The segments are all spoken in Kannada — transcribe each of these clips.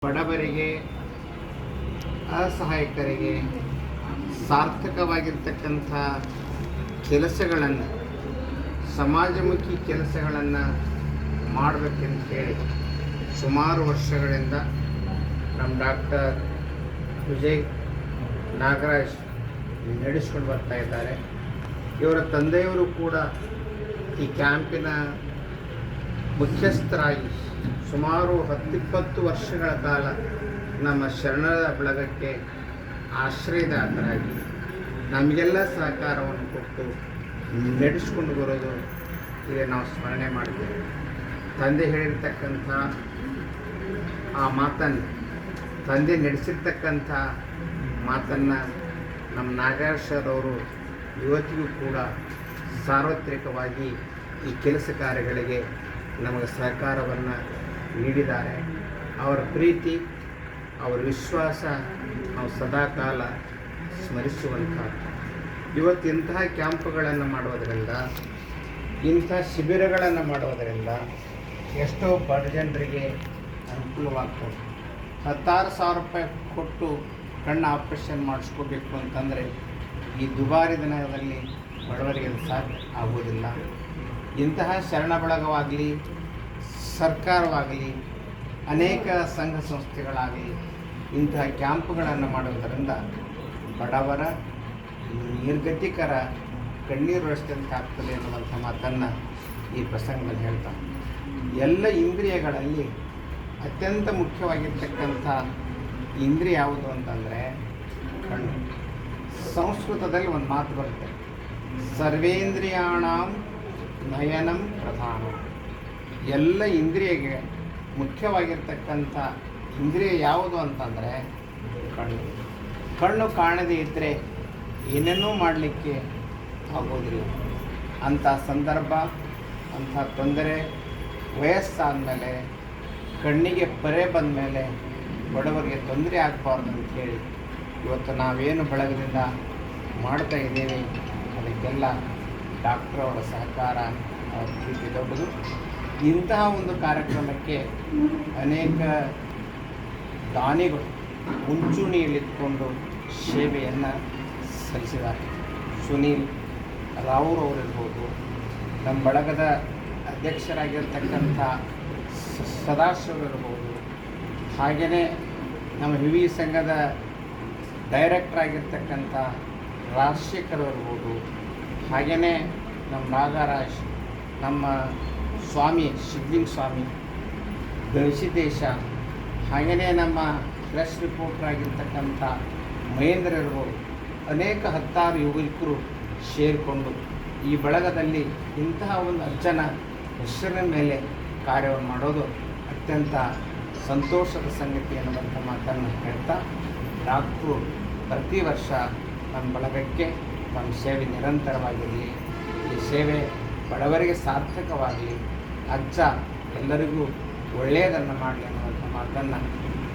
ಬಡವರಿಗೆ, ಅಸಹಾಯಕರಿಗೆ ಸಾರ್ಥಕವಾಗಿರ್ತಕ್ಕಂಥ ಕೆಲಸಗಳನ್ನು, ಸಮಾಜಮುಖಿ ಕೆಲಸಗಳನ್ನು ಮಾಡಬೇಕೆಂತ ಹೇಳಿ ಸುಮಾರು ವರ್ಷಗಳಿಂದ ನಮ್ಮ ಡಾಕ್ಟರ್ ವಿಜಯ್ ನಾಗರಾಜ್ ನಡೆಸ್ಕೊಂಡು ಬರ್ತಾ ಇದ್ದಾರೆ. ಇವರ ತಂದೆಯವರು ಕೂಡ ಈ ಕ್ಯಾಂಪಿನ ಮುಖ್ಯಸ್ಥರಾಗಿ ಸುಮಾರು 10-20 ವರ್ಷಗಳ ಕಾಲ ನಮ್ಮ ಶರಣರ ಬಳಗಕ್ಕೆ ಆಶ್ರಯದಾತರಾಗಿ ನಮಗೆಲ್ಲ ಸಹಕಾರವನ್ನು ಕೊಟ್ಟು ನಡೆಸ್ಕೊಂಡು ಬರೋದು ಈಗ ನಾವು ಸ್ಮರಣೆ ಮಾಡ್ತೇವೆ. ತಂದೆ ಹೇಳಿರ್ತಕ್ಕಂಥ ಆ ಮಾತನ್ನು, ತಂದೆ ನಡೆಸಿರ್ತಕ್ಕಂಥ ಮಾತನ್ನು ನಮ್ಮ ನಾಗರಾಜ್ ಸರ್ ಅವರು ಇವತ್ತಿಗೂ ಕೂಡ ಸಾರ್ವತ್ರಿಕವಾಗಿ ಈ ಕೆಲಸ ಕಾರ್ಯಗಳಿಗೆ ನಮಗೆ ಸಹಕಾರವನ್ನು ನೀಡಿದ್ದಾರೆ. ಅವರ ಪ್ರೀತಿ, ಅವರ ವಿಶ್ವಾಸ ನಾವು ಸದಾಕಾಲ ಸ್ಮರಿಸುವಂಥ. ಇವತ್ತು ಇಂತಹ ಕ್ಯಾಂಪ್ಗಳನ್ನು ಮಾಡೋದರಿಂದ, ಇಂಥ ಶಿಬಿರಗಳನ್ನು ಮಾಡೋದರಿಂದ ಎಷ್ಟೋ ಬಡ ಜನರಿಗೆ ಅನುಕೂಲವಾಗ್ತದೆ. 16,000 ರೂಪಾಯಿ ಕೊಟ್ಟು ಕಣ್ಣು ಆಪ್ರೇಷನ್ ಮಾಡಿಸ್ಕೋಬೇಕು ಅಂತಂದರೆ ಈ ದುಬಾರಿ ದಿನದಲ್ಲಿ ಬಡವರಿಗೆ ಸಾಧ್ಯ ಆಗುವುದಿಲ್ಲ. ಇಂತಹ ಶರಣ ಬಳಗವಾಗಲಿ, ಸರ್ಕಾರವಾಗಲಿ, ಅನೇಕ ಸಂಘ ಸಂಸ್ಥೆಗಳಾಗಲಿ ಇಂತಹ ಕ್ಯಾಂಪ್ಗಳನ್ನು ಮಾಡೋದರಿಂದ ಬಡವರ, ನಿರ್ಗತಿಕರ ಕಣ್ಣೀರು ಒರೆಸಿದಂತೆ ಆಗ್ತದೆ ಅನ್ನುವಂಥ ಮಾತನ್ನು ಈ ಪ್ರಸಂಗದಲ್ಲಿ ಹೇಳ್ತಾನೆ. ಎಲ್ಲ ಇಂದ್ರಿಯಗಳಲ್ಲಿ ಅತ್ಯಂತ ಮುಖ್ಯವಾಗಿರ್ತಕ್ಕಂಥ ಇಂದ್ರಿಯ ಯಾವುದು ಅಂತಂದರೆ ಕಣ್ಣು. ಸಂಸ್ಕೃತದಲ್ಲಿ ಒಂದು ಮಾತು ಬರುತ್ತೆ, ಸರ್ವೇಂದ್ರಿಯಾಣಾಂ ನಯನಂ ಪ್ರಧಾನ. ಎಲ್ಲ ಇಂದ್ರಿಯಗೆ ಮುಖ್ಯವಾಗಿರ್ತಕ್ಕಂಥ ಇಂದ್ರಿಯ ಯಾವುದು ಅಂತಂದರೆ ಕಣ್ಣು. ಕಣ್ಣು ಕಾಣದೇ ಇದ್ದರೆ ಏನೇನೂ ಮಾಡಲಿಕ್ಕೆ ಆಗೋದಿಲ್ಲ. ಅಂಥ ಸಂದರ್ಭ, ಅಂಥ ತೊಂದರೆ ವಯಸ್ಸಾದ ಮೇಲೆ, ಕಣ್ಣಿಗೆ ಪರೆ ಬಂದ ಮೇಲೆ ಬಡವರಿಗೆ ತೊಂದರೆ ಆಗಬಾರ್ದು ಅಂಥೇಳಿ ಇವತ್ತು ನಾವೇನು ಬಳಗದಿಂದ ಮಾಡ್ತಾ ಇದ್ದೇವೆ ಅದಕ್ಕೆಲ್ಲ ಡಾಕ್ಟ್ರ್ ಅವರ ಸಹಕಾರ, ಅವರ ಪ್ರೀತಿ ದೊಡ್ಡದು. ಇಂತಹ ಒಂದು ಕಾರ್ಯಕ್ರಮಕ್ಕೆ ಅನೇಕ ದಾನಿಗಳು ಮುಂಚೂಣಿಯಲ್ಲಿದ್ದುಕೊಂಡು ಸೇವೆಯನ್ನು ಸಲ್ಲಿಸಿದ್ದಾರೆ. ಸುನೀಲ್ ರಾವ್ರವರಿರ್ಬೋದು, ನಮ್ಮ ಬಳಗದ ಅಧ್ಯಕ್ಷರಾಗಿರ್ತಕ್ಕಂಥ ಸದಾಶಿವರಿರ್ಬೋದು, ಹಾಗೆಯೇ ನಮ್ಮ ವಿವಿ ಸಂಘದ ಡೈರೆಕ್ಟರ್ ಆಗಿರ್ತಕ್ಕಂಥ ರಾಜಶೇಖರ್ ಇರ್ಬೋದು, ಹಾಗೆಯೇ ನಮ್ಮ ನಾಗರಾಜ್, ನಮ್ಮ ಸ್ವಾಮಿ ಸಿದ್ಲಿಂಗ ಸ್ವಾಮಿ, ಗವಿಸಿದ್ದೇಶ, ಹಾಗೆಯೇ ನಮ್ಮ ಪ್ರೆಸ್ ರಿಪೋರ್ಟರ್ ಆಗಿರ್ತಕ್ಕಂಥ ಮಹೇಂದ್ರ ಇರ್ಬೋದು, ಅನೇಕ 10 ಯುವಕರು ಸೇರಿಕೊಂಡು ಈ ಬಳಗದಲ್ಲಿ ಇಂತಹ ಒಂದು ಅಜ್ಜನ ಹೆಸರಿನ ಮೇಲೆ ಕಾರ್ಯವನ್ನು ಮಾಡೋದು ಅತ್ಯಂತ ಸಂತೋಷದ ಸಂಗತಿ ಅನ್ನುವಂಥ ಮಾತನ್ನು ಹೇಳ್ತಾ, ಡಾಕ್ಟ್ರು ಪ್ರತಿ ವರ್ಷ ನಮ್ಮ ಬಳಗಕ್ಕೆ ನಮ್ಮ ಸೇವೆ ನಿರಂತರವಾಗಿರಲಿ, ಈ ಸೇವೆ ಬಡವರಿಗೆ ಸಾರ್ಥಕವಾಗಲಿ, ಅಜ್ಜ ಎಲ್ಲರಿಗೂ ಒಳ್ಳೆಯದನ್ನು ಮಾಡಲಿ ಅನ್ನುವಂಥ ಮಾತನ್ನು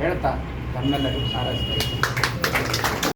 ಹೇಳ್ತಾ ತಮ್ಮೆಲ್ಲರಿಗೂ ಹಾರೈಸ್ತಾ ಇದ್ದೀನಿ.